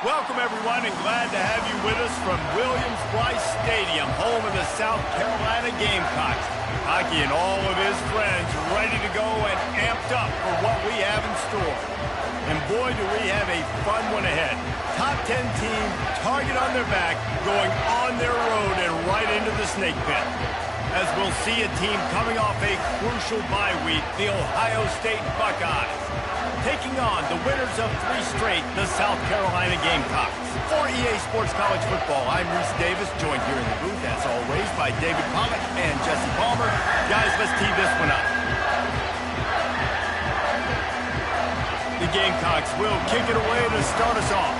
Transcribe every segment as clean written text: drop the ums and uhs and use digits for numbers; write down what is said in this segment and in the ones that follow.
Welcome, everyone, and glad to have you with us from Williams-Brice Stadium, home of the South Carolina Gamecocks. Hockey and all of his friends ready to go and amped up for what we have in store. And boy, do we have a fun one ahead. Top 10 team, target on their back, going on their road and right into the snake pit. As we'll see a team coming off a crucial bye week, the Ohio State Buckeyes, taking on the winners of 3 straight, the South Carolina Gamecocks. For EA Sports College Football, I'm Reese Davis, joined here in the booth, as always, by David Pollock and Jesse Palmer. Guys, let's tee this one up. The Gamecocks will kick it away to start us off.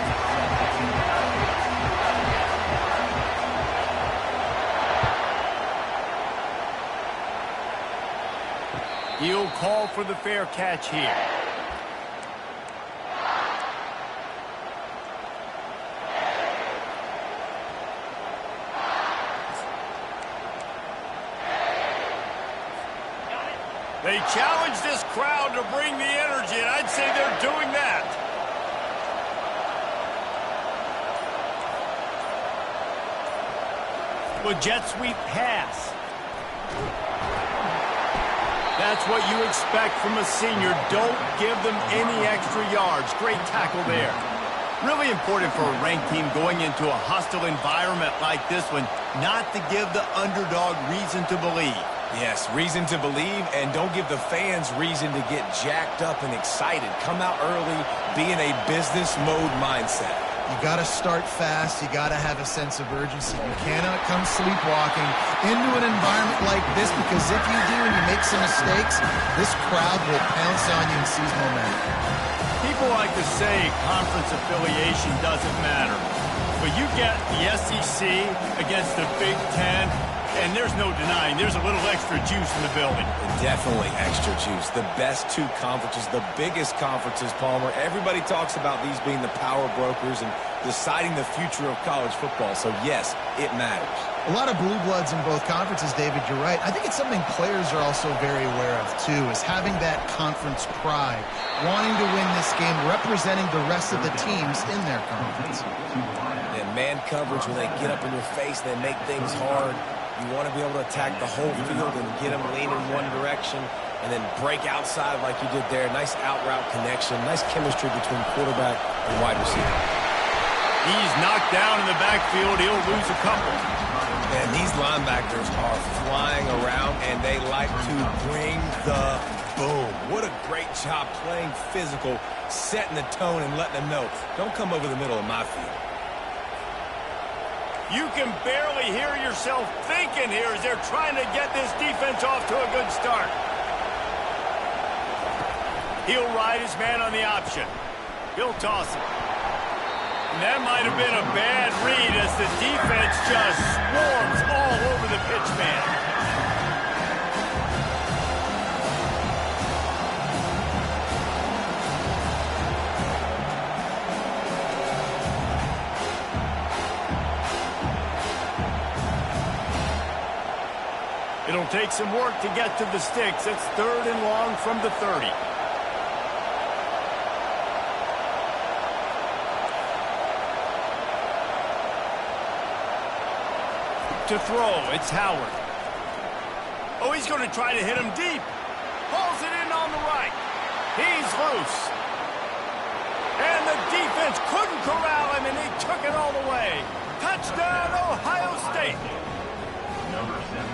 He'll call for the fair catch here. They challenge this crowd to bring the energy, and I'd say they're doing that. Well, jet sweep pass. That's what you expect from a senior. Don't give them any extra yards. Great tackle there. Really important for a ranked team going into a hostile environment like this one, not to give the underdog reason to believe. Yes, reason to believe, and don't give the fans reason to get jacked up and excited. Come out early, be in a business mode mindset. You got to start fast. You got to have a sense of urgency. You cannot come sleepwalking into an environment like this, because if you do and you make some mistakes, this crowd will pounce on you and seize momentum. People like to say conference affiliation doesn't matter, but you get the SEC against the Big Ten, and there's no denying there's a little extra juice in the building. Definitely extra juice. The best 2 conferences, the biggest conferences, Palmer. Everybody talks about these being the power brokers and deciding the future of college football. So, yes, it matters. A lot of blue bloods in both conferences, David, you're right. I think it's something players are also very aware of, too, is having that conference pride, wanting to win this game, representing the rest of the teams in their conference. And man coverage, when they get up in your face, they make things hard. You want to be able to attack the whole field and get them lean in one direction and then break outside like you did there. Nice out-route connection. Nice chemistry between quarterback and wide receiver. He's knocked down in the backfield. He'll lose a couple. And these linebackers are flying around, and they like to bring the boom. What a great job playing physical, setting the tone and letting them know, don't come over the middle of my field. You can barely hear yourself thinking here as they're trying to get this defense off to a good start. He'll ride his man on the option. He'll toss it. And that might have been a bad read as the defense just swarms all over the pitch man. It'll take some work to get to the sticks. It's 3rd and long from the 30. To throw, it's Howard. Oh, he's going to try to hit him deep. Pulls it in on the right. He's loose. And the defense couldn't corral him, and he took it all the way. Touchdown, Ohio State.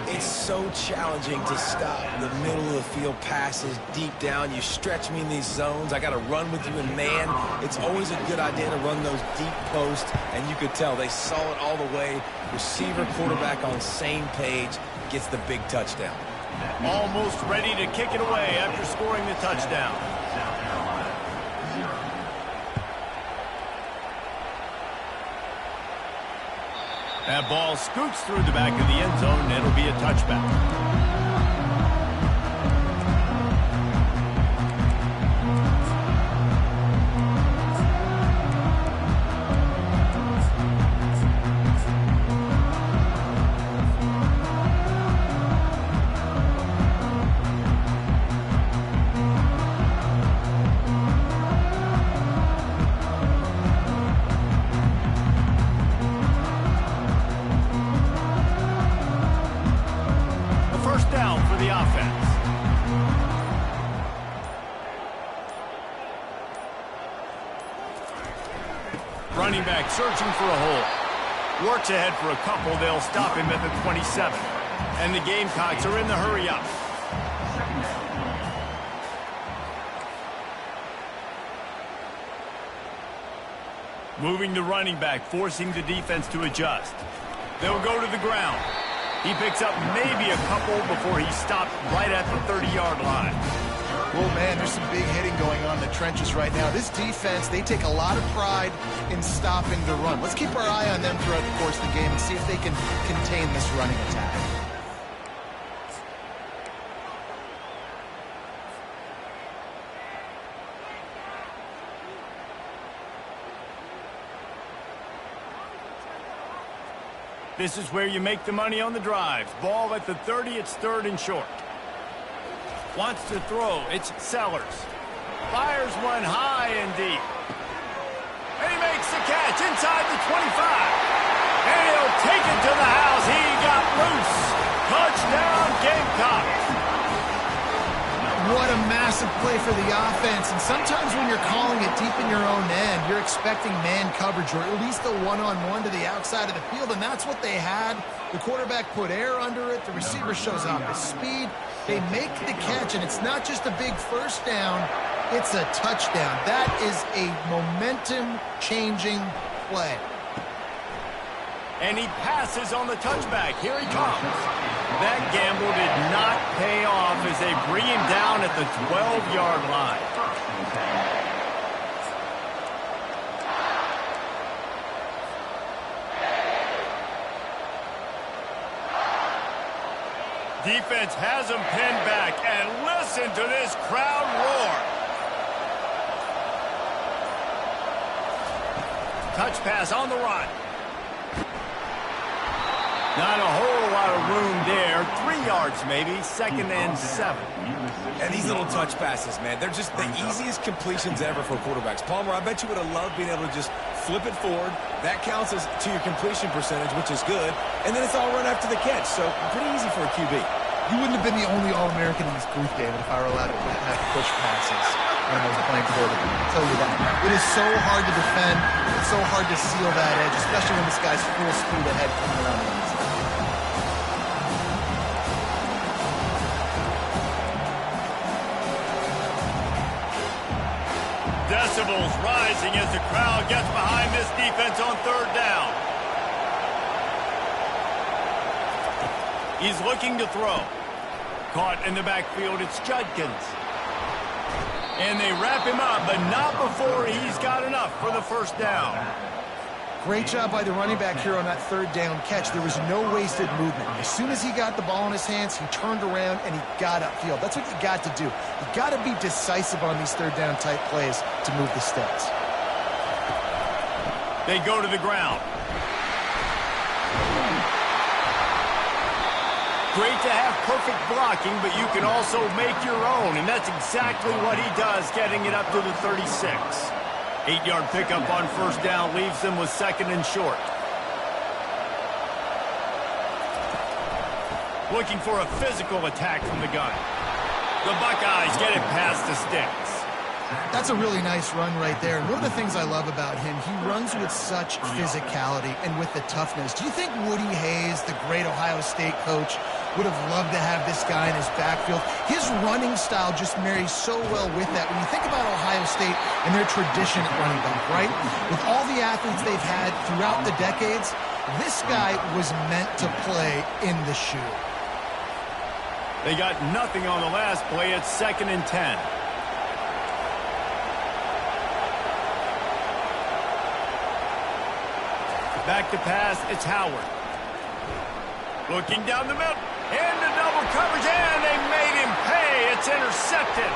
It's so challenging to stop the middle of the field passes deep down. You stretch me in these zones. I got to run with you in man. It's always a good idea to run those deep posts, and you could tell they saw it all the way. Receiver, quarterback on same page, gets the big touchdown. Almost ready to kick it away after scoring the touchdown. That ball scoots through the back of the end zone, and it'll be a touchback. offense. Running back searching for a hole. Works ahead for a couple. They'll stop him at the 27. And the Gamecocks are in the hurry up. Moving the running back, forcing the defense to adjust. They'll go to the ground. He picks up maybe a couple before he's stopped right at the 30-yard line. Well, man, there's some big hitting going on in the trenches right now. This defense, they take a lot of pride in stopping the run. Let's keep our eye on them throughout the course of the game and see if they can contain this running attack. This is where you make the money on the drives. Ball at the 30, it's 3rd and short. Wants to throw, it's Sellers. Fires one high and deep. And he makes the catch inside the 25. And he'll take it to the house. He got loose. Touchdown, Gamecocks. What a massive play for the offense. And sometimes when you're calling it deep in your own end, you're expecting man coverage or at least a one-on-one to the outside of the field, and that's what they had. The quarterback put air under it. The receiver shows off his speed. They make the catch, and it's not just a big first down, it's a touchdown. That is a momentum-changing play. And he passes on the touchback. Here he comes. That gamble did not pay off as they bring him down at the 12-yard line. Defense has him pinned back, and listen to this crowd roar. Touch pass on the run. Not a whole lot of room there. 3 yards maybe, 2nd and 7. And these little touch passes, man, they're just the easiest completions ever for quarterbacks. Palmer, I bet you would have loved being able to just flip it forward. That counts as to your completion percentage, which is good. And then it's all run after the catch, so pretty easy for a QB. You wouldn't have been the only All-American in this booth, David, if I were allowed to have push passes when I was playing quarterback. I'll tell you that. It is so hard to defend. It's so hard to seal that edge, especially when this guy's full speed ahead coming around the inside. Decibels rising as the crowd gets behind this defense on 3rd down. He's looking to throw. Caught in the backfield, it's Judkins. And they wrap him up, but not before he's got enough for the 1st down. Great job by the running back here on that 3rd down catch. There was no wasted movement. As soon as he got the ball in his hands, he turned around and he got upfield. That's what you got to do. You got to be decisive on these 3rd down type plays to move the sticks. They go to the ground. Great to have perfect blocking, but you can also make your own, and that's exactly what he does, getting it up to the 36. 8-yard pickup on 1st down leaves them with 2nd and short. Looking for a physical attack from the gun. The Buckeyes get it past the sticks. That's a really nice run right there. And one of the things I love about him, he runs with such physicality and with the toughness. Do you think Woody Hayes, the great Ohio State coach, would have loved to have this guy in his backfield? His running style just marries so well with that. When you think about Ohio State and their tradition at running back, right? With all the athletes they've had throughout the decades, this guy was meant to play in the shoe. They got nothing on the last play. It's 2nd and 10. Back to pass, it's Howard. Looking down the middle, into double coverage, and they made him pay. It's intercepted.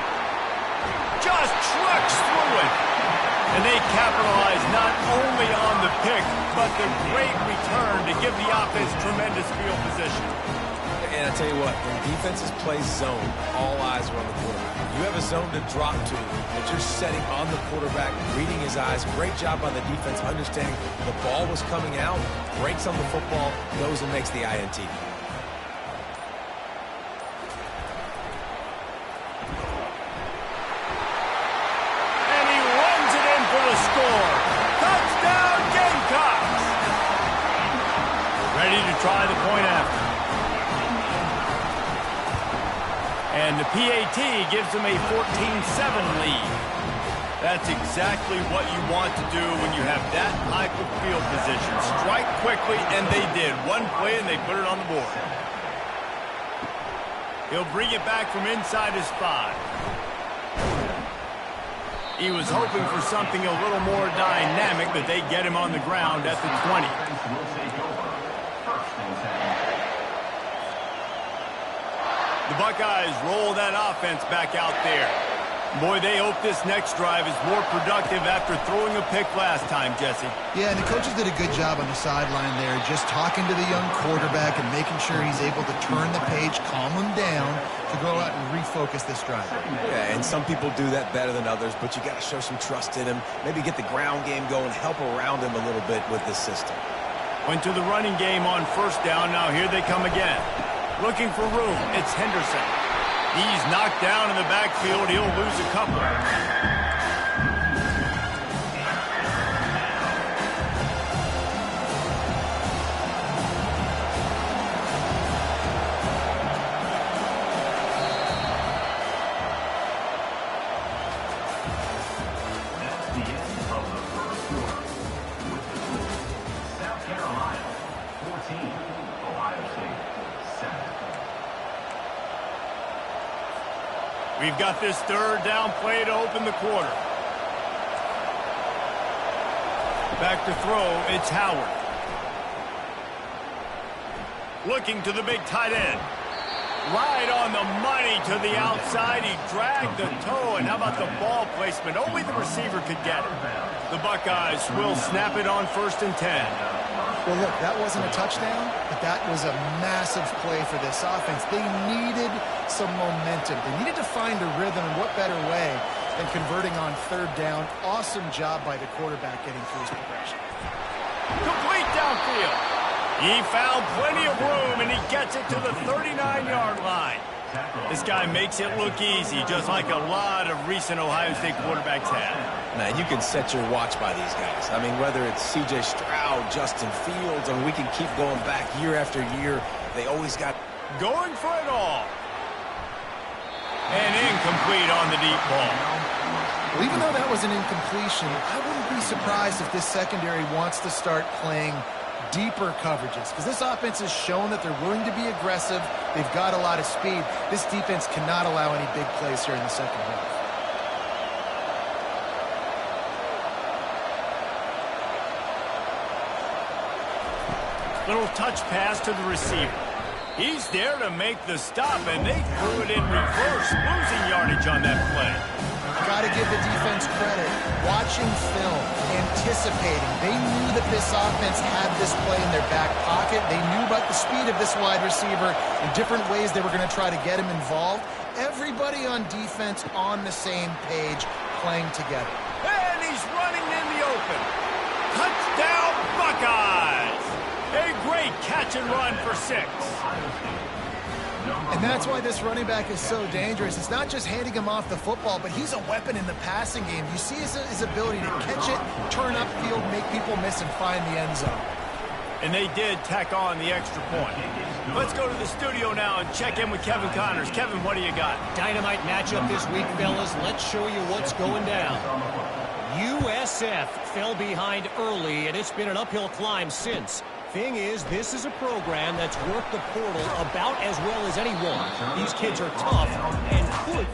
Just trucks through it. And they capitalize not only on the pick, but the great return to give the offense tremendous field position. And I tell you what, when defenses play zone, all eyes are on the quarterback. You have a zone to drop to, but you're setting on the quarterback, reading his eyes. Great job on the defense, understanding the ball was coming out, breaks on the football, goes and makes the INT. And the PAT gives them a 14-7 lead. That's exactly what you want to do when you have that type of field position. Strike quickly, and they did. One play, and they put it on the board. He'll bring it back from inside his 5. He was hoping for something a little more dynamic, but they get him on the ground at the 20. The Buckeyes roll that offense back out there. Boy, they hope this next drive is more productive after throwing a pick last time, Jesse. Yeah, and the coaches did a good job on the sideline there, just talking to the young quarterback and making sure he's able to turn the page, calm him down to go out and refocus this drive. Yeah, and some people do that better than others, but you got to show some trust in him. Maybe get the ground game going, help around him a little bit with this system. Went to the running game on first down. Now here they come again. Looking for room. It's Henderson. He's knocked down in the backfield. He'll lose a couple. We've got this third down play to open the quarter. Back to throw, it's Howard. Looking to the big tight end. Right on the money to the outside. He dragged the toe, and how about the ball placement? Only the receiver could get it. The Buckeyes will snap it on 1st and 10. Well, look, that wasn't a touchdown, but that was a massive play for this offense. They needed some momentum. They needed to find a rhythm, and what better way than converting on 3rd down. Awesome job by the quarterback getting through his progression. Complete downfield. He found plenty of room, and he gets it to the 39-yard line. This guy makes it look easy, just like a lot of recent Ohio State quarterbacks have. Man, you can set your watch by these guys. I mean, whether it's C.J. Stroud, Justin Fields, I mean, we can keep going back year after year. They always got going for it all. And incomplete on the deep ball. Well, even though that was an incompletion, I wouldn't be surprised if this secondary wants to start playing deeper coverages, because this offense has shown that they're willing to be aggressive. They've got a lot of speed. This defense cannot allow any big plays here in the second half. Little touch pass to the receiver. He's there to make the stop, and they threw it in reverse, losing yardage on that play. Got to give the defense credit. Watching film, anticipating. They knew that this offense had this play in their back pocket. They knew about the speed of this wide receiver and different ways they were going to try to get him involved. Everybody on defense on the same page, playing together. And he's running in the open. Touchdown, Buckeyes! A great catch and run for 6. And that's why this running back is so dangerous. It's not just handing him off the football, but he's a weapon in the passing game. You see his ability to catch it, turn upfield, make people miss, and find the end zone. And they did tack on the extra point. Let's go to the studio now and check in with Kevin Connors. Kevin, what do you got? Dynamite matchup this week, fellas. Let's show you what's going down. USF fell behind early, and it's been an uphill climb since. Thing is, this is a program that's worked the portal about as well as anyone. These kids are tough and could.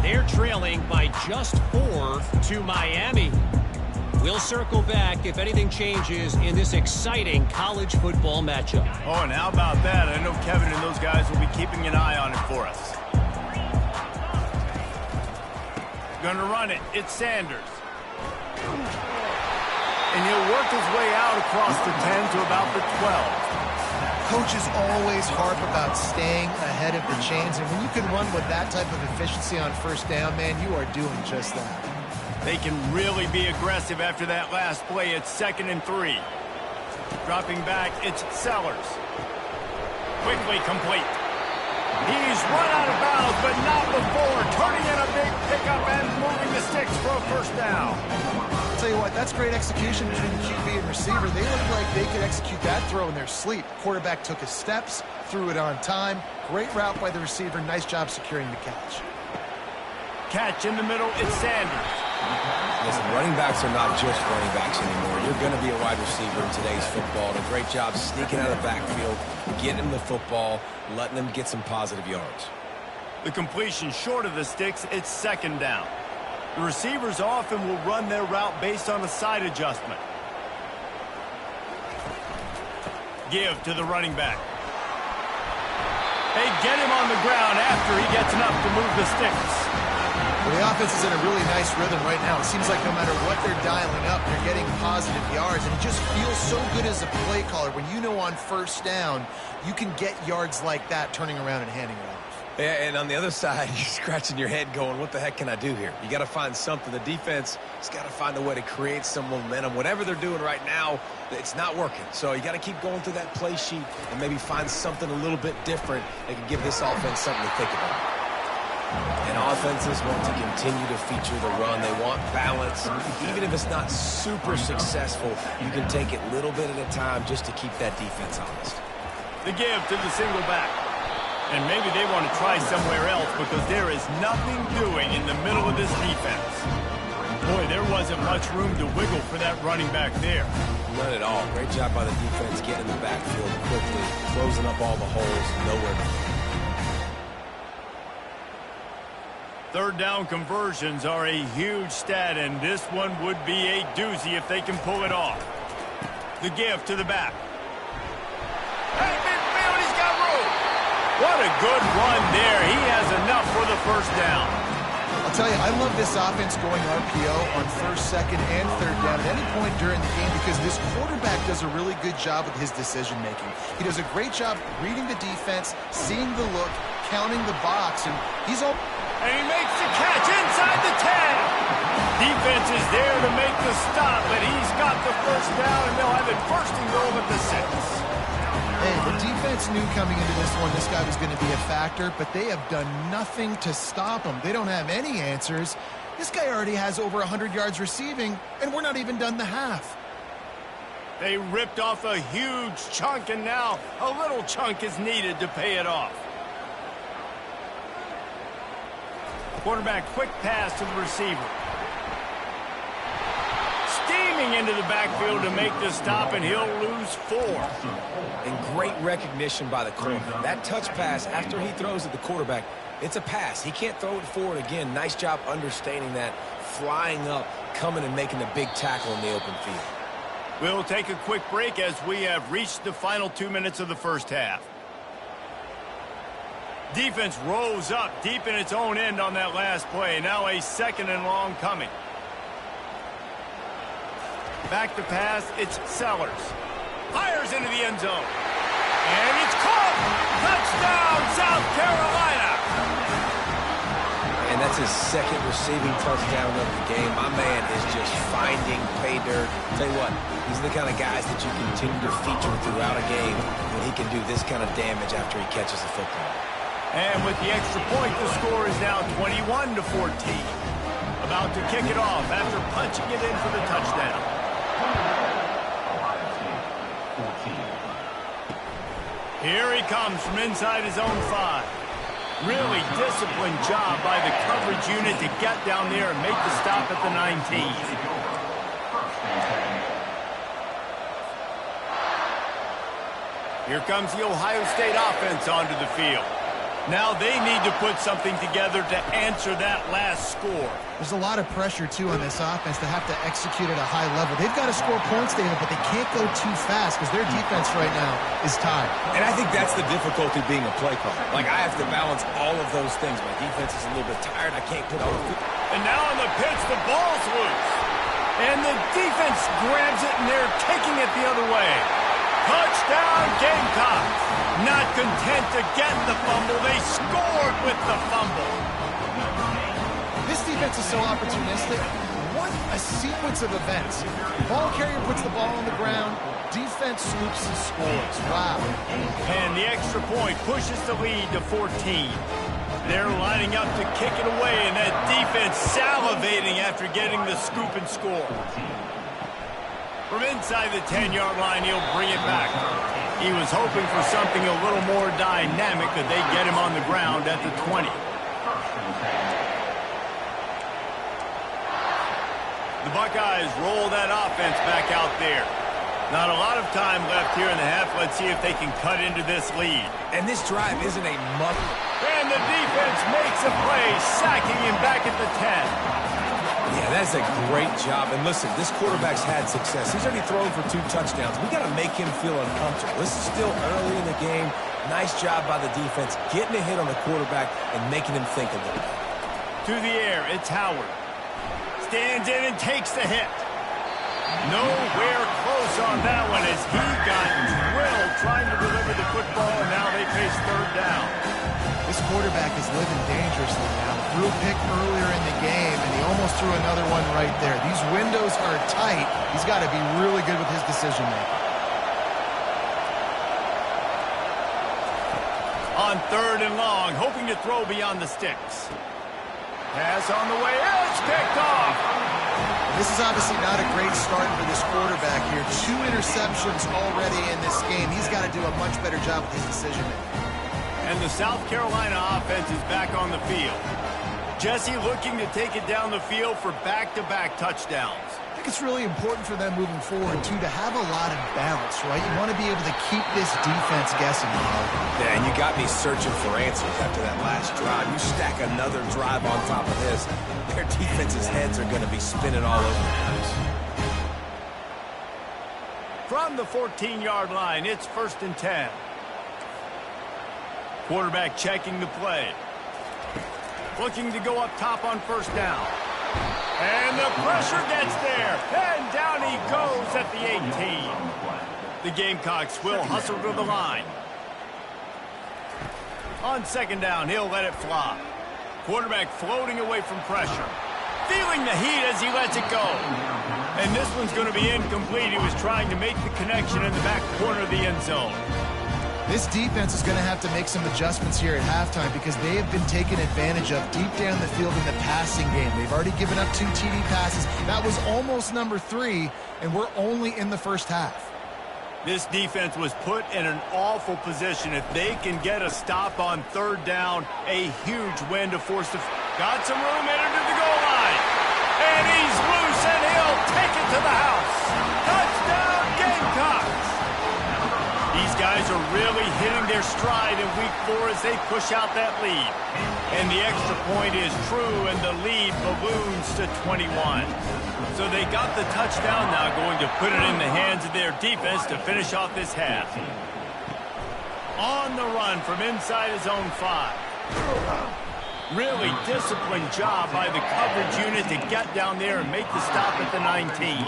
They're trailing by just 4 to Miami. We'll circle back if anything changes in this exciting college football matchup. Oh, and how about that? I know Kevin and those guys will be keeping an eye on it for us. Gonna run it. It's Sanders. And he'll work his way out across the 10 to about the 12. Coaches always harp about staying ahead of the chains, and when you can run with that type of efficiency on 1st down, man, you are doing just that. They can really be aggressive after that last play. It's 2nd and 3. Dropping back, it's Sellers. Quickly complete. He's run out of bounds, but not before turning in a big pickup and moving the sticks for a first down. I'll tell you what, that's great execution between the QB and receiver. They look like they could execute that throw in their sleep. Quarterback took his steps, threw it on time. Great route by the receiver. Nice job securing the catch. Catch in the middle, it's Sanders. Listen, running backs are not just running backs anymore. You're going to be a wide receiver in today's football. And a great job sneaking out of the backfield, getting him the football, letting them get some positive yards. The completion short of the sticks, it's 2nd down. The receivers often will run their route based on a side adjustment. Give to the running back. They get him on the ground after he gets enough to move the sticks. Well, the offense is in a really nice rhythm right now. It seems like no matter what they're dialing up, they're getting positive yards. And it just feels so good as a play caller when you know on first down, you can get yards like that turning around and handing it off. Yeah, and on the other side, you're scratching your head going, what the heck can I do here? You got to find something. The defense has got to find a way to create some momentum. Whatever they're doing right now, it's not working. So you got to keep going through that play sheet and maybe find something a little bit different that can give this offense something to think about. And offenses want to continue to feature the run. They want balance. Even if it's not super successful, you can take it little bit at a time just to keep that defense honest. The give to the single back. And maybe they want to try somewhere else because there is nothing doing in the middle of this defense. Boy, there wasn't much room to wiggle for that running back there. None at all. Great job by the defense getting in the backfield quickly, closing up all the holes, nowhere to go. 3rd down conversions are a huge stat, and this one would be a doozy if they can pull it off. The give to the back. Hey, midfield, he's got room. What a good run there. He has enough for the first down. I'll tell you, I love this offense going RPO on 1st, 2nd, and 3rd down at any point during the game because this quarterback does a really good job with his decision-making. He does a great job reading the defense, seeing the look, counting the box, and he's all... And he makes the catch inside the 10. Defense is there to make the stop, but he's got the first down, and they'll have it 1st and goal at the 6. Hey, the defense knew coming into this one this guy was going to be a factor, but they have done nothing to stop him. They don't have any answers. This guy already has over 100 yards receiving, and we're not even done the half. They ripped off a huge chunk, and now a little chunk is needed to pay it off. Quarterback quick pass to the receiver. Steaming into the backfield to make the stop, and he'll lose 4. And great recognition by the corner. That touch pass after he throws at the quarterback, it's a pass. He can't throw it forward again. Nice job understanding that, flying up, coming and making the big tackle in the open field. We'll take a quick break as we have reached the final 2 minutes of the first half. Defense rose up deep in its own end on that last play. Now a 2nd and long coming. Back to pass, it's Sellers. Fires into the end zone. And it's caught! Touchdown, South Carolina! And that's his 2nd receiving touchdown of the game. My man is just finding pay dirt. Tell you what, these are the kind of guys that you continue to feature throughout a game when he can do this kind of damage after he catches the football. And with the extra point, the score is now 21-14. About to kick it off after punching it in for the touchdown. Here he comes from inside his own 5. Really disciplined job by the coverage unit to get down there and make the stop at the 19. Here comes the Ohio State offense onto the field. Now they need to put something together to answer that last score. There's a lot of pressure, too, on this offense to have to execute at a high level. They've got to score points, David, but they can't go too fast because their defense right now is tired. And I think that's the difficulty being a play caller. Like, I have to balance all of those things. My defense is a little bit tired. I can't put all the... And now on the pitch, the ball's loose. And the defense grabs it, and they're taking it the other way. Touchdown, Gamecocks. Not content to get the fumble, they scored with the fumble. This defense is so opportunistic. what a sequence of events. Ball carrier puts the ball on the ground. Defense swoops and scores. Wow. And the extra point pushes the lead to 14. They're lining up to kick it away, and that defense salivating after getting the scoop and score. From inside the 10-yard line, he'll bring it back. He was hoping for something a little more dynamic, but they get him on the ground at the 20. The Buckeyes roll that offense back out there. Not a lot of time left here in the half. Let's see if they can cut into this lead. And this drive isn't a muck. And the defense makes a play, sacking him back at the 10. Yeah, that's a great job. And listen, this quarterback's had success. He's already thrown for 2 touchdowns. We got to make him feel uncomfortable. This is still early in the game. Nice job by the defense, getting a hit on the quarterback and making him think a little bit. To the air, it's Howard. Stands in and takes the hit. Nowhere close on that one as he got drilled trying to deliver the football, and now they face third down. This quarterback is living dangerously now. Threw a pick earlier in the game, and he almost threw another one right there. These windows are tight. He's got to be really good with his decision-making. On third and long, hoping to throw beyond the sticks. Pass on the way, it's picked off. This is obviously not a great start for this quarterback here. 2 interceptions already in this game. He's got to do a much better job with his decision-making. And the South Carolina offense is back on the field. Jesse looking to take it down the field for back-to-back touchdowns. I think it's really important for them moving forward, too, to have a lot of balance, right? You want to be able to keep this defense guessing. Yeah, and you got me searching for answers after that last drive. You stack another drive on top of this, their defense's heads are going to be spinning all over the place. From the 14-yard line, it's 1st and 10. Quarterback checking the play. Looking to go up top on 1st down. And the pressure gets there. And down he goes at the 18. The Gamecocks will hustle to the line. On 2nd down, he'll let it fly. Quarterback floating away from pressure. Feeling the heat as he lets it go. And this one's going to be incomplete. He was trying to make the connection in the back corner of the end zone. This defense is going to have to make some adjustments here at halftime because they have been taken advantage of deep down the field in the passing game. They've already given up 2 TD passes. That was almost number 3, and we're only in the first half. This defense was put in an awful position. If they can get a stop on 3rd down, a huge win to force the... Got some room headed to the goal line. And he's loose, and he'll take it to the house. Touchdown, Gamecocks! These guys are really hitting their stride in week 4 as they push out that lead. And the extra point is true, and the lead balloons to 21. So they got the touchdown now, going to put it in the hands of their defense to finish off this half. On the run from inside his own 5. Really disciplined job by the coverage unit to get down there and make the stop at the 19.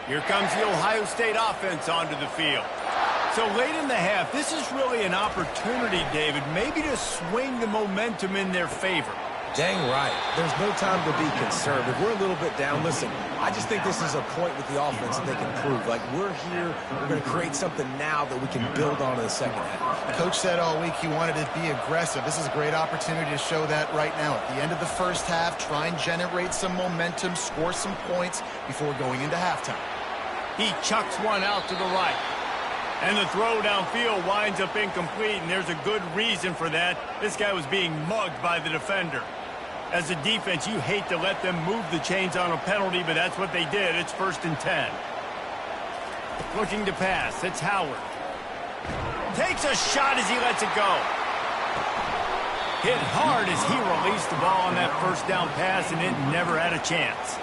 Here comes the Ohio State offense onto the field. So late in the half, this is really an opportunity, David, maybe to swing the momentum in their favor. Dang right. There's no time to be concerned. If we're a little bit down, listen, I just think this is a point with the offense that they can prove. Like, we're here, we're going to create something now that we can build on in the second half. Coach said all week he wanted to be aggressive. This is a great opportunity to show that right now. At the end of the first half, try and generate some momentum, score some points before going into halftime. He chucks one out to the right. And the throw downfield winds up incomplete, and there's a good reason for that. This guy was being mugged by the defender. As a defense, you hate to let them move the chains on a penalty, but that's what they did. It's 1st and 10. Looking to pass. It's Howard. Takes a shot as he lets it go. Hit hard as he released the ball on that 1st down pass, and it never had a chance.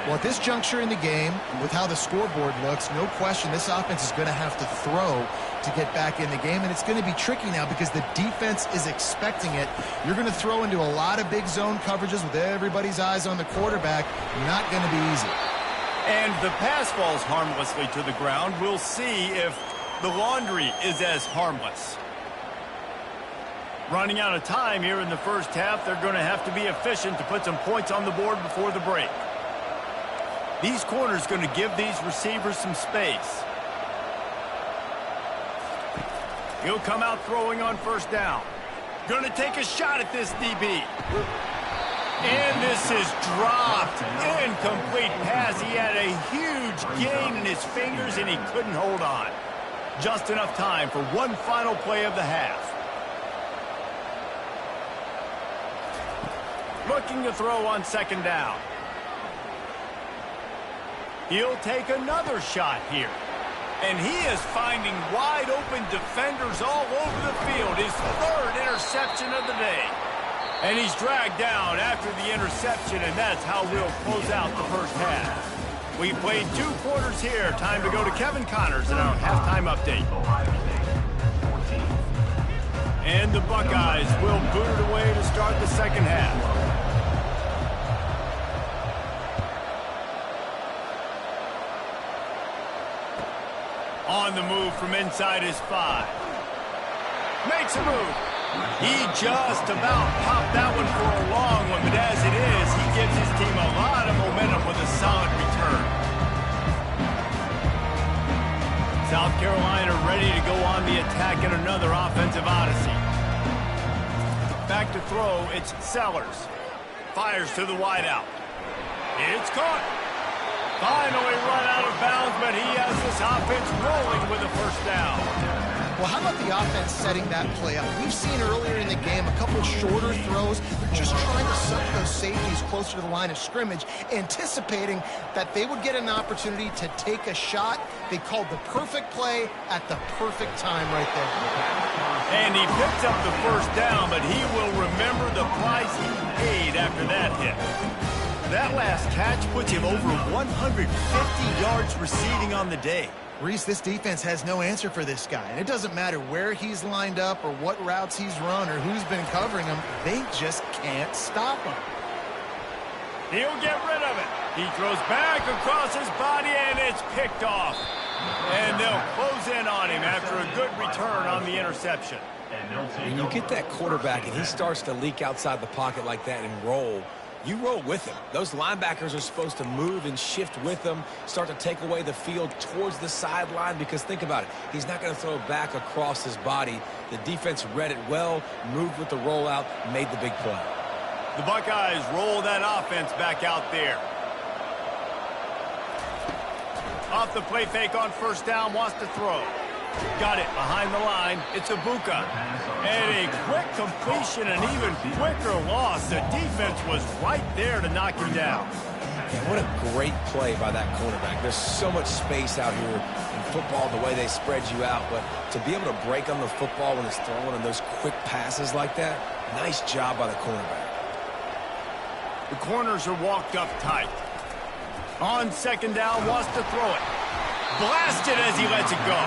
Well, at this juncture in the game, with how the scoreboard looks, no question this offense is going to have to throw to get back in the game, and it's going to be tricky now because the defense is expecting it. You're going to throw into a lot of big zone coverages with everybody's eyes on the quarterback. Not going to be easy. And the pass falls harmlessly to the ground. We'll see if the laundry is as harmless. Running out of time here in the first half. They're going to have to be efficient to put some points on the board before the break. These corners going to give these receivers some space. He'll come out throwing on first down. Going to take a shot at this DB. And this is dropped. Incomplete pass. He had a huge gain in his fingers, and he couldn't hold on. Just enough time for one final play of the half. Looking to throw on second down. He'll take another shot here. And he is finding wide-open defenders all over the field. His third interception of the day. And he's dragged down after the interception, and that's how we'll close out the first half. We played 2 quarters here. Time to go to Kevin Connors in our halftime update. And the Buckeyes will boot it away to start the second half. On the move from inside his 5. Makes a move. He just about popped that one for a long one, but as it is, he gives his team a lot of momentum with a solid return. South Carolina ready to go on the attack in another offensive odyssey. Back to throw, it's Sellers. Fires to the wideout. It's caught. Finally run out of bounds, but he has this offense rolling with a first down. Well, how about the offense setting that play up? We've seen earlier in the game a couple shorter throws. They're just trying to suck those safeties closer to the line of scrimmage, anticipating that they would get an opportunity to take a shot. They called the perfect play at the perfect time right there. And he picks up the first down, but he will remember the price he paid after that hit. That last catch puts him over 150 yards receiving on the day. Reese, this defense has no answer for this guy. And it doesn't matter where he's lined up or what routes he's run or who's been covering him. They just can't stop him. He'll get rid of it. He throws back across his body, and it's picked off. And they'll close in on him after a good return on the interception. When you get that quarterback and he starts to leak outside the pocket like that and roll, you roll with him. Those linebackers are supposed to move and shift with him, start to take away the field towards the sideline, because think about it. He's not going to throw back across his body. The defense read it well, moved with the rollout, made the big play. The Buckeyes roll that offense back out there. Off the play fake on first down, wants to throw. Got it behind the line. It's Ibuka. And a quick completion, and even quicker loss. The defense was right there to knock him down. Yeah, what a great play by that cornerback. There's so much space out here in football, the way they spread you out. But to be able to break on the football when it's thrown in those quick passes like that, nice job by the cornerback. The corners are walked up tight. On second down, wants to throw it. Blasted as he lets it go.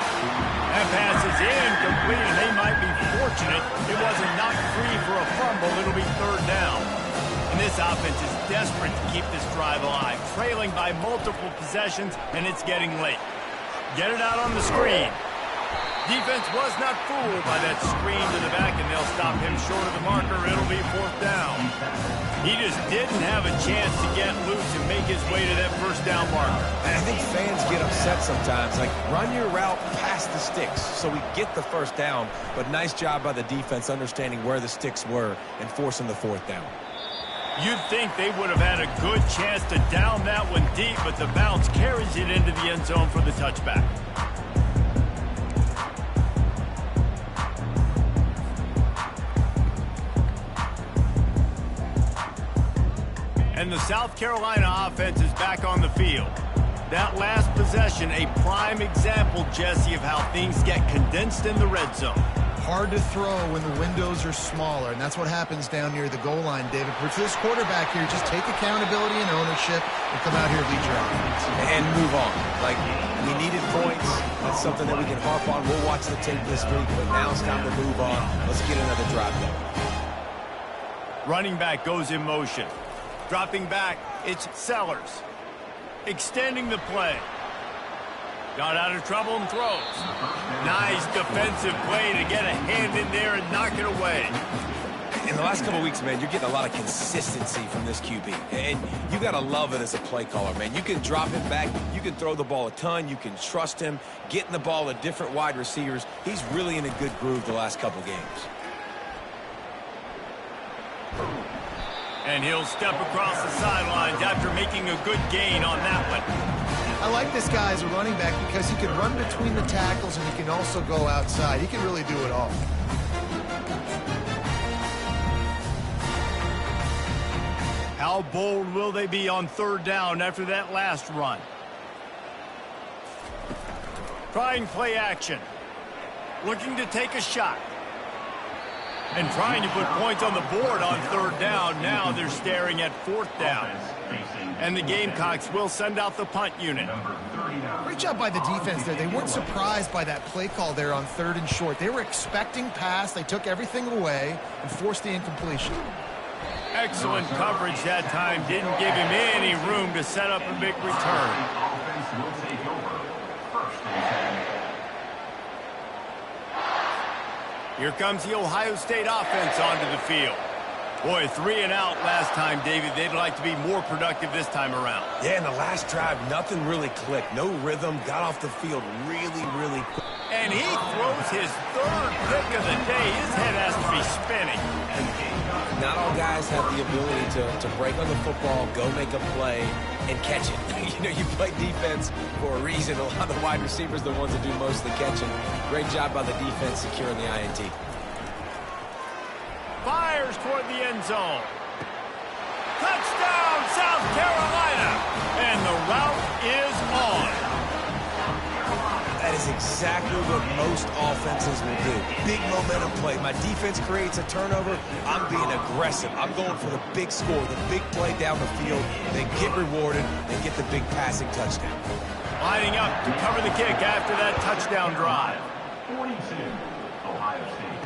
That pass is incomplete, and they might be fortunate it wasn't knocked free for a fumble. It'll be third down. And this offense is desperate to keep this drive alive, trailing by multiple possessions, and it's getting late. Get it out on the screen. Defense was not fooled by that screen to the back, and they'll stop him short of the marker. It'll be fourth down. He just didn't have a chance to get loose and make his way to that first down marker. And I think fans get upset sometimes. Like, run your route past the sticks so we get the first down. But nice job by the defense understanding where the sticks were and forcing the fourth down. You'd think they would have had a good chance to down that one deep, but the bounce carries it into the end zone for the touchback. And the South Carolina offense is back on the field. That last possession, a prime example, Jesse, of how things get condensed in the red zone. Hard to throw when the windows are smaller, and that's what happens down near the goal line, David. For this quarterback here, just take accountability and ownership and come out here and lead your offense. And move on. Like, we needed points. That's something that we can harp on. We'll watch the tape this week, but now it's time to move on. Let's get another drive going. Running back goes in motion. Dropping back, it's Sellers. extending the play. Got out of trouble and throws. Nice defensive play to get a hand in there and knock it away. In the last couple of weeks, man, you're getting a lot of consistency from this QB. And you got to love it as a play caller, man. You can drop it back. You can throw the ball a ton. You can trust him. Getting the ball to different wide receivers. He's really in a good groove the last couple games. And he'll step across the sidelines after making a good gain on that one. I like this guy as a running back because he can run between the tackles and he can also go outside. He can really do it all. How bold will they be on third down after that last run? Trying play action. Looking to take a shot. And trying to put points on the board on third down. Now they're staring at fourth down. And the Gamecocks will send out the punt unit. Great job by the defense there. They weren't surprised by that play call there on third and short. They were expecting pass. They took everything away and forced the incompletion. Excellent coverage that time. Didn't give him any room to set up a big return. Here comes the Ohio State offense onto the field. Boy, 3 and out last time, David. They'd like to be more productive this time around. Yeah, in the last drive, nothing really clicked. No rhythm. Got off the field really quick. And he throws his third pick of the day. His head has to be spinning. Not all guys have the ability to break on the football, go make a play, and catch it. You know, you play defense for a reason. A lot of the wide receivers are the ones that do most of the catching. Great job by the defense securing the INT. Fires toward the end zone. Touchdown, South Carolina. And the route is on. That is exactly what most offenses will do. Big momentum play. My defense creates a turnover. I'm being aggressive. I'm going for the big score, the big play down the field. They get rewarded. They get the big passing touchdown. Lining up to cover the kick after that touchdown drive. 42, Ohio State.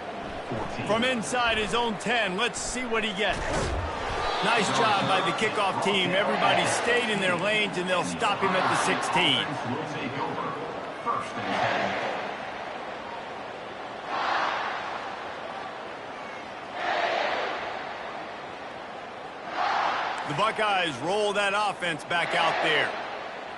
14. From inside his own 10, let's see what he gets. Nice job by the kickoff team. Everybody stayed in their lanes, and they'll stop him at the 16. Will take over. First and 10. The Buckeyes roll that offense back out there.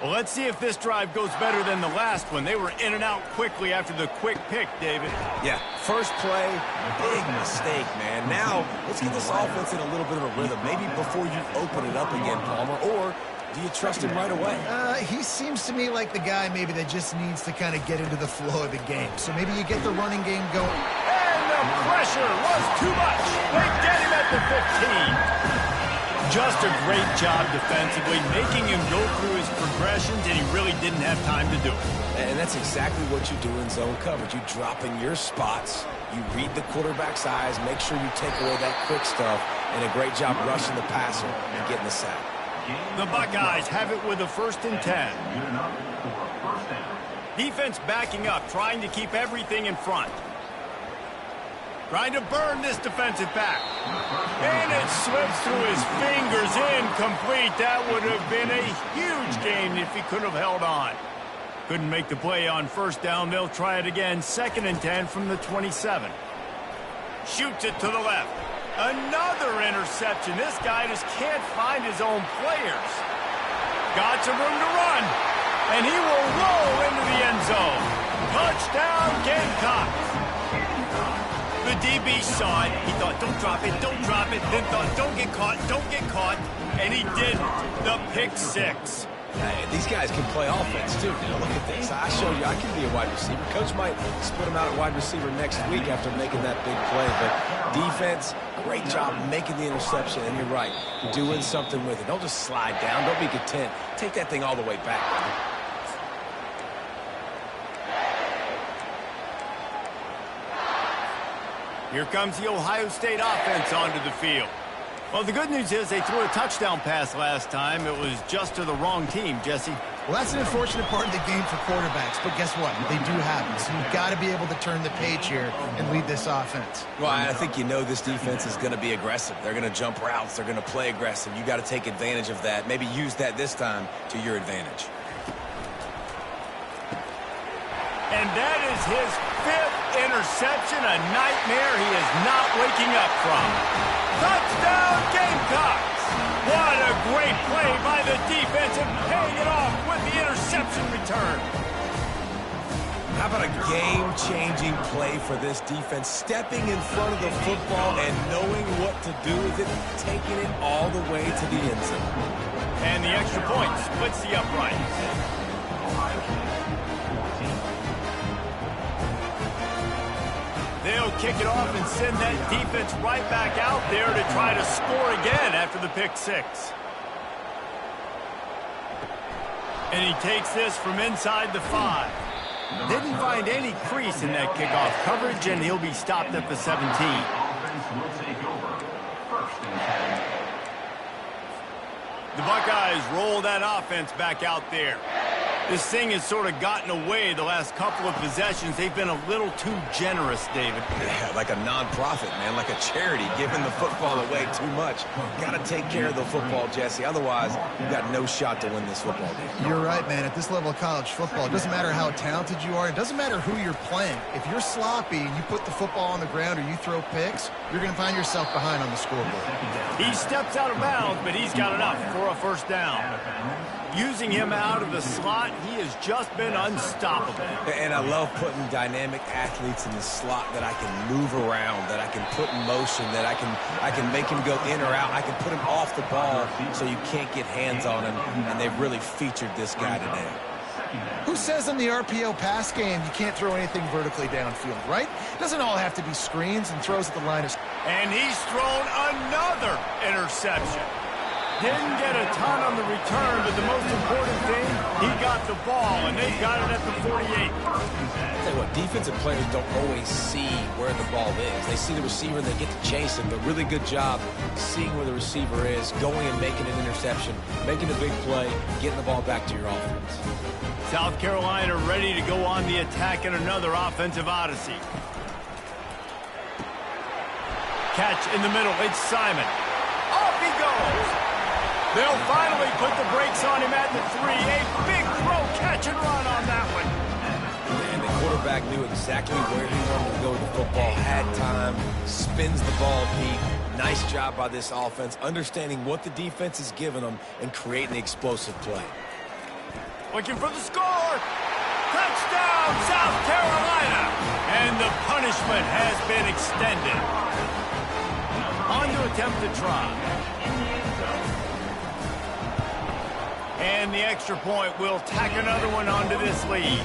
Well, let's see if this drive goes better than the last one. They were in and out quickly after the quick pick, David. Yeah, first play, big mistake, man. Now, let's get this offense in a little bit of a rhythm. Maybe before you open it up again, Palmer, or do you trust him right away? He seems to me like the guy maybe that just needs to kind of get into the flow of the game. So maybe you get the running game going. And the pressure was too much. They get him at the 15. Just a great job defensively, making him go through his progressions, and he really didn't have time to do it. And that's exactly what you do in zone coverage. You drop in your spots, you read the quarterback's eyes, make sure you take away that quick stuff, and a great job rushing the passer and getting the sack. The Buckeyes have it with a 1st and 10. Defense backing up, trying to keep everything in front. Trying to burn this defensive back. And it slips through his fingers, incomplete. That would have been a huge gain if he could have held on. Couldn't make the play on 1st down. They'll try it again. 2nd and 10 from the 27. Shoots it to the left. Another interception. This guy just can't find his own players. Got some room to run. And he will roll into the end zone. Touchdown, Gamecocks. The DB saw it. He thought, don't drop it, then thought, don't get caught, and he didn't. The pick 6. Hey, these guys can play offense, too. Now, look at this. I showed you I can be a wide receiver. Coach might split him out at wide receiver next week after making that big play, but defense, great job making the interception, and you're right, doing something with it. Don't just slide down. Don't be content. Take that thing all the way back, man. Here comes the Ohio State offense onto the field. Well, the good news is they threw a touchdown pass last time. It was just to the wrong team, Jesse. Well, that's an unfortunate part of the game for quarterbacks, but guess what? They do happen, so you've got to be able to turn the page here and lead this offense. Well, I think you know this defense is going to be aggressive. They're going to jump routes. They're going to play aggressive. You got to take advantage of that. Maybe use that this time to your advantage. And that is his 5th interception, a nightmare he is not waking up from. Touchdown, Gamecocks! What a great play by the defense and paying it off with the interception return. How about a game-changing play for this defense? Stepping in front of the football and knowing what to do with it, taking it all the way to the end zone. And the extra point splits the uprights. They'll kick it off and send that defense right back out there to try to score again after the pick 6. And he takes this from inside the 5. Didn't find any crease in that kickoff coverage, and he'll be stopped at the 17. The Buckeyes roll that offense back out there. This thing has sort of gotten away the last couple of possessions. They've been a little too generous, David. Yeah, like a non-profit, man, like a charity, giving the football away too much. Got to take care of the football, Jesse. Otherwise, you've got no shot to win this football game. You're right, man. At this level of college football, it doesn't matter how talented you are. It doesn't matter who you're playing. If you're sloppy and you put the football on the ground or you throw picks, you're going to find yourself behind on the scoreboard. He steps out of bounds, but he's got enough for a first down. Using him out of the slot, he has just been unstoppable. And I love putting dynamic athletes in the slot that I can move around, that I can put in motion, that I can make him go in or out. I can put him off the ball so you can't get hands on him, and they've really featured this guy today. Who says in the RPO pass game you can't throw anything vertically downfield, right? It doesn't all have to be screens and throws at the line of... And he's thrown another interception. Didn't get a ton on the return, but the most important thing, he got the ball, and they got it at the 48. I'll tell you what, defensive players don't always see where the ball is. They see the receiver, and they get to chase him, but really good job seeing where the receiver is, going and making an interception, making a big play, getting the ball back to your offense. South Carolina ready to go on the attack in another offensive odyssey. Catch in the middle, it's Simon. Off he goes. They'll finally put the brakes on him at the 3. A big throw, catch and run on that one. And the quarterback knew exactly where he wanted to go with the football, had time, spins the ball deep. Nice job by this offense, understanding what the defense is giving them and creating the explosive play. Looking for the score. Touchdown, South Carolina. And the punishment has been extended. On to attempt to try. And the extra point will tack another one onto this lead.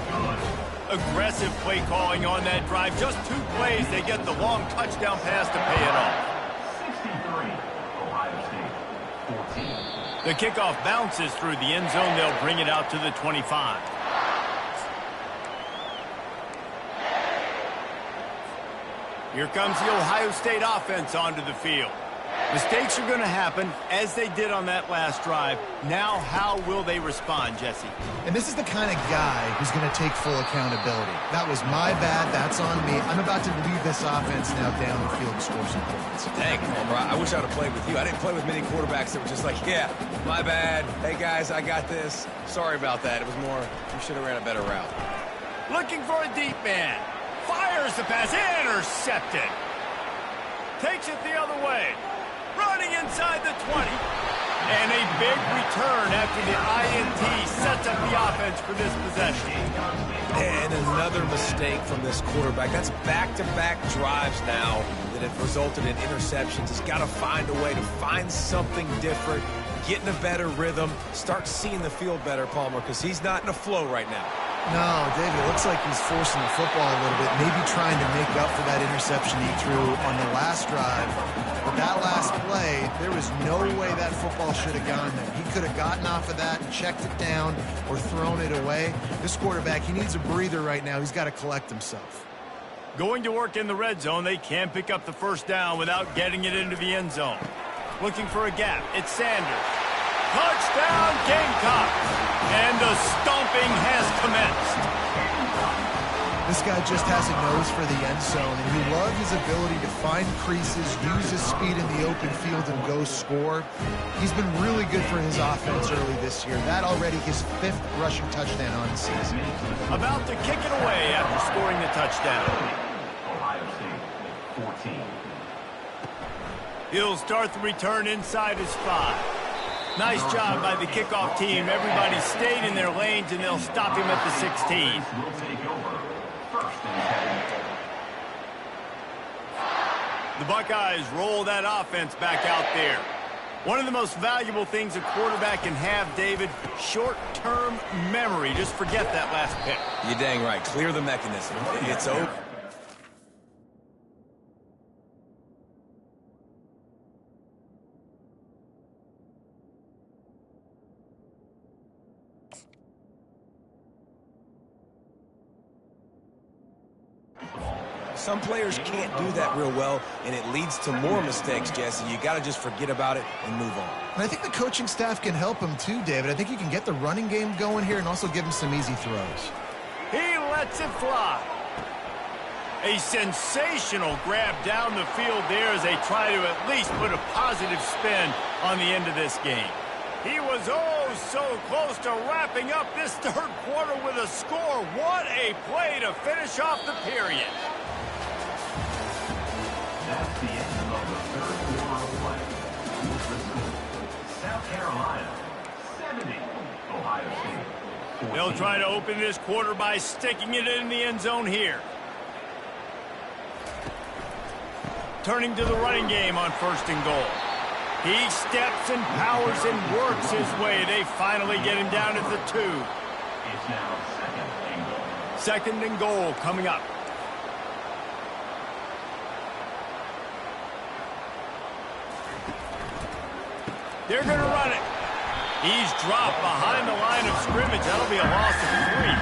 Aggressive play calling on that drive. Just 2 plays, they get the long touchdown pass to pay it off. 63, Ohio State, 14. The kickoff bounces through the end zone. They'll bring it out to the 25. Here comes the Ohio State offense onto the field. Mistakes are going to happen, as they did on that last drive. Now, how will they respond, Jesse? And this is the kind of guy who's going to take full accountability. That was my bad. That's on me. I'm about to lead this offense now down the field and score some points. Dang, Homer, I wish I'd have played with you. I didn't play with many quarterbacks that were just like, yeah, my bad. Hey, guys, I got this. Sorry about that. It was more, you should have ran a better route. Looking for a deep man. Fires the pass. Intercepted. Takes it the other way. Running inside the 20. And a big return after the INT sets up the offense for this possession. And another mistake from this quarterback. That's back-to-back drives now that have resulted in interceptions. He's got to find a way to find something different, get in a better rhythm, start seeing the field better, Palmer, because he's not in a flow right now. No, David, it looks like he's forcing the football a little bit, maybe trying to make up for that interception he threw on the last drive. But that last play, there was no way that football should have gone there. He could have gotten off of that and checked it down or thrown it away. This quarterback, he needs a breather right now. He's got to collect himself. Going to work in the red zone, they can't pick up the first down without getting it into the end zone. Looking for a gap, it's Sanders. Touchdown, Gamecocks! And the stomping has commenced. This guy just has a nose for the end zone, and you love his ability to find creases, use his speed in the open field, and go score. He's been really good for his offense early this year. That already his 5th rushing touchdown on the season. About to kick it away after scoring the touchdown. Ohio State, 14. He'll start the return inside his 5. Nice job by the kickoff team. Everybody stayed in their lanes, and they'll stop him at the 16. Will take over. First and 10. The Buckeyes roll that offense back out there. One of the most valuable things a quarterback can have, David, short-term memory. Just forget that last pick. You're dang right. Clear the mechanism. It's over. Some players can't do that real well, and it leads to more mistakes, Jesse. You got to just forget about it and move on. And I think the coaching staff can help him too, David. I think you can get the running game going here and also give him some easy throws. He lets it fly. A sensational grab down the field there as they try to at least put a positive spin on the end of this game. He was oh so close to wrapping up this 3rd quarter with a score. What a play to finish off the period. That's the end of the 3rd quarter of play. South Carolina, 70. Ohio State, 14. They'll try to open this quarter by sticking it in the end zone here. Turning to the running game on 1st and goal. He steps and powers and works his way. They finally get him down at the 2. It's now 2nd and goal. 2nd and goal coming up. They're going to run it. He's dropped behind the line of scrimmage. That'll be a loss of 3.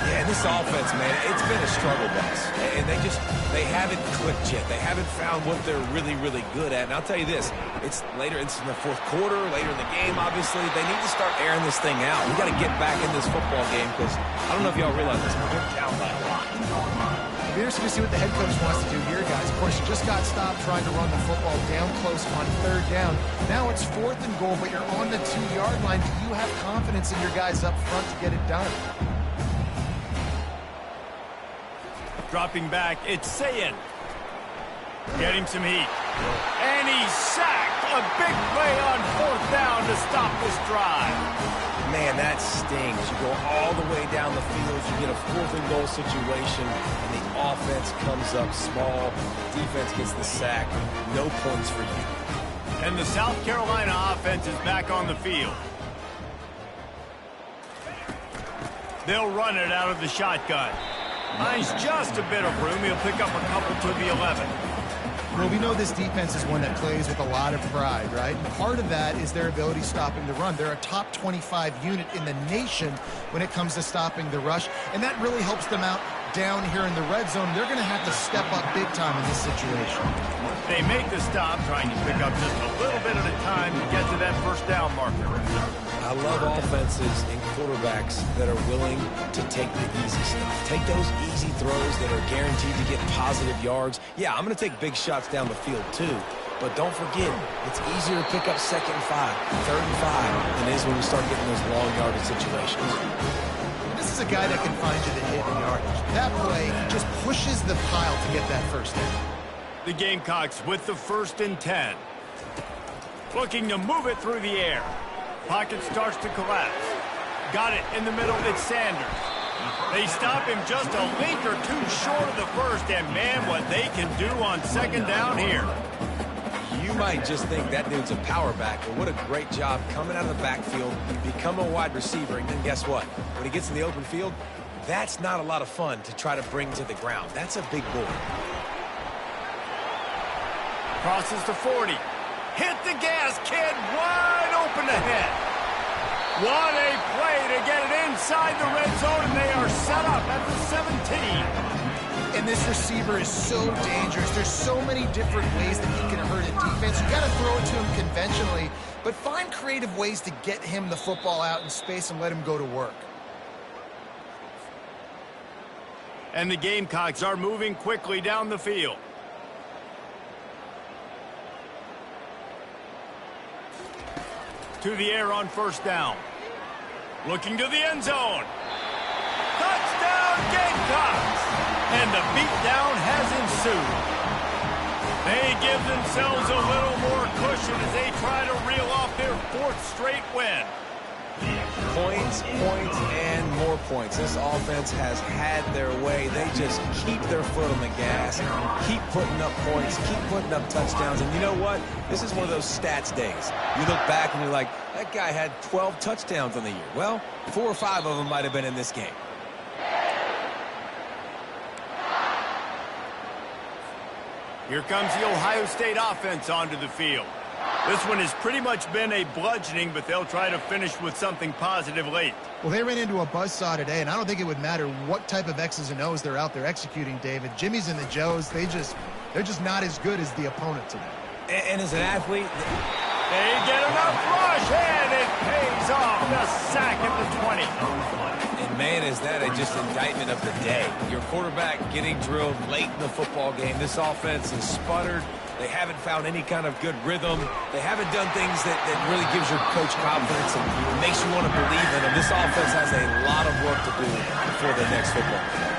Yeah, this offense, man, it's been a struggle bus. And they haven't clicked yet. They haven't found what they're really, really good at. And I'll tell you this, it's in the 4th quarter, later in the game, obviously. They need to start airing this thing out. We got to get back in this football game because I don't know if y'all realize this, but they're down by a lot. It'll be interesting to see what the head coach wants to do here, guys. Of course, you just got stopped trying to run the football down close on 3rd down. Now it's 4th and goal, but you're on the 2-yard line. Do you have confidence in your guys up front to get it done? Dropping back, it's Sayin. Getting some heat. And he's sacked. A big play on 4th down to stop this drive. Man, that stings. You go all the way down the field, you get a 4th and goal situation, and the offense comes up small. Defense gets the sack. No points for you. And the South Carolina offense is back on the field. They'll run it out of the shotgun. Finds just a bit of room. He'll pick up a couple to the 11. Well, we know this defense is one that plays with a lot of pride, right? And part of that is their ability stopping the run. They're a top 25 unit in the nation when it comes to stopping the rush, and that really helps them out down here in the red zone. They're going to have to step up big time in this situation. They make the stop, trying to pick up just a little bit at a time to get to that 1st down marker. I love offenses and quarterbacks that are willing to take the easy stuff. Take those easy throws that are guaranteed to get positive yards. Yeah, I'm going to take big shots down the field too, but don't forget, it's easier to pick up 2nd and 5, 3rd and 5 than it is when we start getting those long yardage situations. This is a guy that can find you the hidden yardage. That play just pushes the pile to get that 1st down. The Gamecocks with the 1st and 10. Looking to move it through the air. Pocket starts to collapse. Got it in the middle. It's Sanders. They stop him just a link or 2 short of the 1st, and man, what they can do on 2nd down here. You might just think that dude's a power back, but what a great job coming out of the backfield, become a wide receiver, and then guess what? When he gets in the open field, that's not a lot of fun to try to bring to the ground. That's a big boy. Crosses to 40. Hit the gas, kid. Wide open ahead. What a play to get it inside the red zone, and they are set up at the 17. And this receiver is so dangerous. There's so many different ways that he can hurt a defense. You got to throw it to him conventionally, but find creative ways to get him the football out in space and let him go to work. And the Gamecocks are moving quickly down the field. To the air on first down. Looking to the end zone. Touchdown, Gamecocks! And the beatdown has ensued. They give themselves a little more cushion as they try to reel off their 4th straight win. Points, points, and more points. This offense has had their way. They just keep their foot on the gas, keep putting up points, keep putting up touchdowns. And you know what? This is one of those stats days. You look back and you're like, that guy had 12 touchdowns on the year. Well, 4 or 5 of them might have been in this game. Here comes the Ohio State offense onto the field. This one has pretty much been a bludgeoning, but they'll try to finish with something positive late. Well, they ran into a buzzsaw today, and I don't think it would matter what type of X's and O's they're out there executing, David. Jimmy's and the Joes, they're just not as good as the opponent today. And as an athlete, they get enough rush, and it pays off. The sack at the 20. and man, is that just indictment of the day. Your quarterback getting drilled late in the football game. This offense is sputtered. They haven't found any kind of good rhythm. They haven't done things that really gives your coach confidence and makes you want to believe in them. This offense has a lot of work to do before the next football game.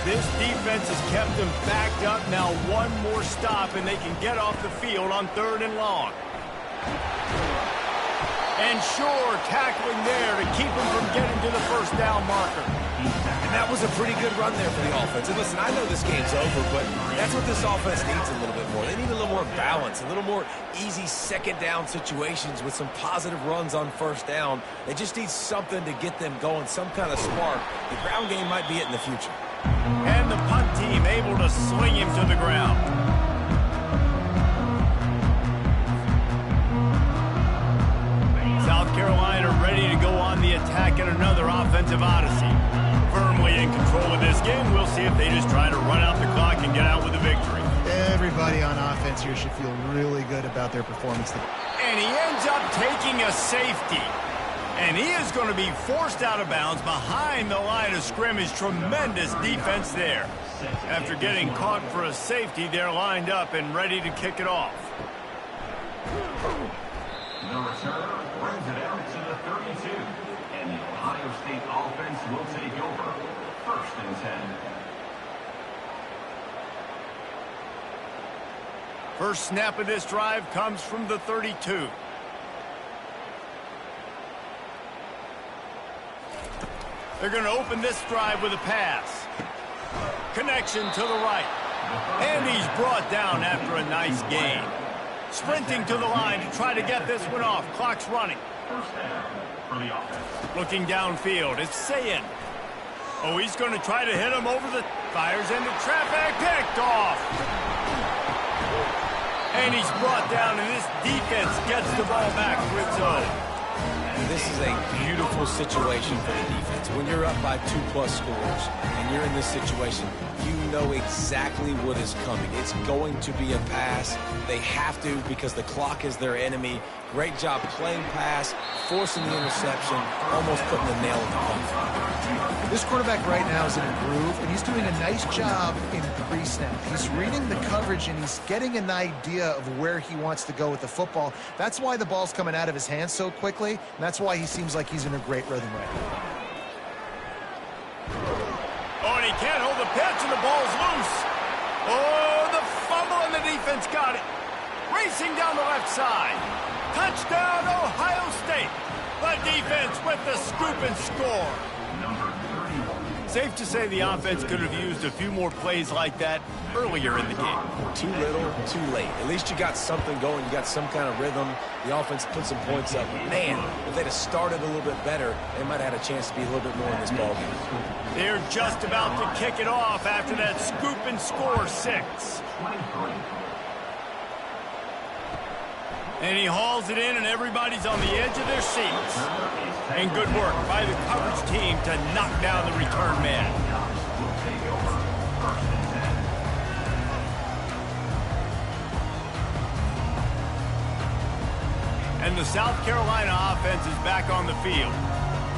This defense has kept them backed up. Now one more stop, and they can get off the field on 3rd and long. And sure, tackling there to keep them from getting to the first down marker. And that was a pretty good run there for the offense. And listen, I know this game's over, but that's what this offense needs a little bit more. They need a little more balance, a little more easy second down situations with some positive runs on first down. They just need something to get them going, some kind of spark. The ground game might be it in the future. And the punt team able to sling him to the ground. South Carolina ready to go on the attack in another offensive odyssey. Firmly in control of this game. We'll see if they just try to run out the clock and get out with a victory. Everybody on offense here should feel really good about their performance today. And he ends up taking a safety. And he is going to be forced out of bounds behind the line of scrimmage. Tremendous defense there. After getting caught for a safety, they're lined up and ready to kick it off. The returner brings it out to the 32. And the Ohio State offense will take over. 1st and 10. First snap of this drive comes from the 32. They're going to open this drive with a pass. Connection to the right. And he's brought down after a nice gain. Sprinting to the line to try to get this one off. Clock's running. First down for the offense. Looking downfield, it's Sayin. Oh, he's going to try to hit him over the... Fires into traffic, picked off. And he's brought down, and this defense gets the ball back for its own. This is a beautiful situation for the defense. When you're up by 2+ scores and you're in this situation, you know exactly what is coming. It's going to be a pass. They have to because the clock is their enemy. Great job playing pass, forcing the interception, almost putting the nail in the coffin. This quarterback right now is in a groove, and he's doing a nice job in pre-snap. He's reading the coverage, and he's getting an idea of where he wants to go with the football. That's why the ball's coming out of his hands so quickly, and that's why he seems like he's in a great rhythm right now. Oh, and he can't hold the pitch, and the ball's loose. Oh, the fumble, and the defense got it. Racing down the left side. Touchdown, Ohio State. The defense with the scoop and score. Number 31. Safe to say the offense could have used a few more plays like that earlier in the game. Too little, too late. At least you got something going. You got some kind of rhythm. The offense put some points up. Man, if they'd have started a little bit better, they might have had a chance to be a little bit more in this ballgame. They're just about to kick it off after that scoop and score 6. 23. And he hauls it in, and everybody's on the edge of their seats. And good work by the coverage team to knock down the return man. Will take over 1st and 10. And the South Carolina offense is back on the field.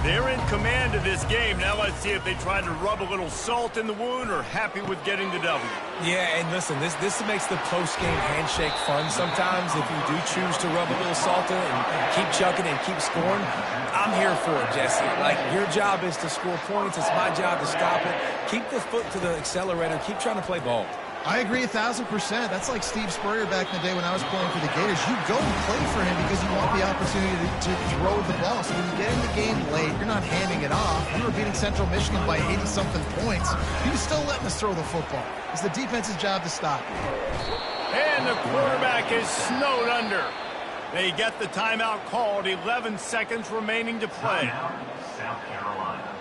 They're in command of this game. Now let's see if they try to rub a little salt in the wound or happy with getting the W. Yeah, and listen, this makes the post-game handshake fun sometimes. If you do choose to rub a little salt in and keep chucking and keep scoring, I'm here for it, Jesse. Like, your job is to score points. It's my job to stop it. Keep the foot to the accelerator. Keep trying to play ball. I agree 1,000%. That's like Steve Spurrier back in the day when I was playing for the Gators. You go and play for him because you want the opportunity to throw the ball. So when you get in the game late, you're not handing it off. We were beating Central Michigan by 80-something points. He was still letting us throw the football. It's the defense's job to stop. And the quarterback is snowed under. They get the timeout called. 11 seconds remaining to play. Timeout, South Carolina.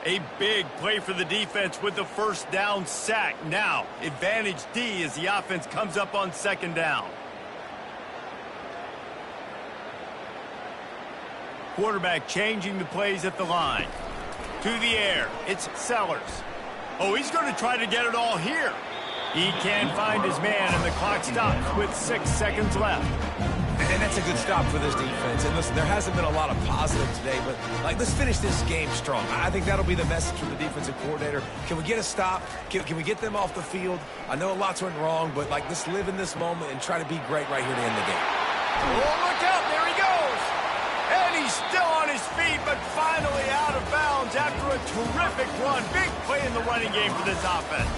A big play for the defense with the first down sack. Now, advantage D as the offense comes up on second down. Quarterback changing the plays at the line. To the air, it's Sellers. Oh, he's going to try to get it all here. He can't find his man, and the clock stops with 6 seconds left. And that's a good stop for this defense. And listen, there hasn't been a lot of positive today, but like, let's finish this game strong. I think that'll be the message from the defensive coordinator. Can we get a stop? Can we get them off the field? I know lots went wrong, but like, let's live in this moment and try to be great right here to end the game. Oh, look out, there he goes. And he's still on his feet, but finally out of bounds after a terrific run. Big play in the running game for this offense.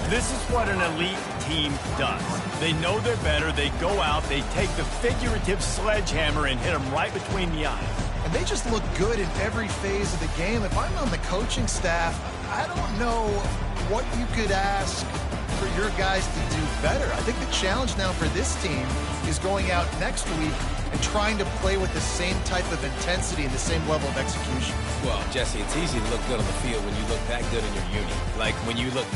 This is what an elite team does. They know they're better. They go out. They take the figurative sledgehammer and hit them right between the eyes. And they just look good in every phase of the game. If I'm on the coaching staff, I don't know what you could ask for your guys to do better. I think the challenge now for this team is going out next week and trying to play with the same type of intensity and the same level of execution. Well, Jesse, it's easy to look good on the field when you look that good in your uni. Like, when you look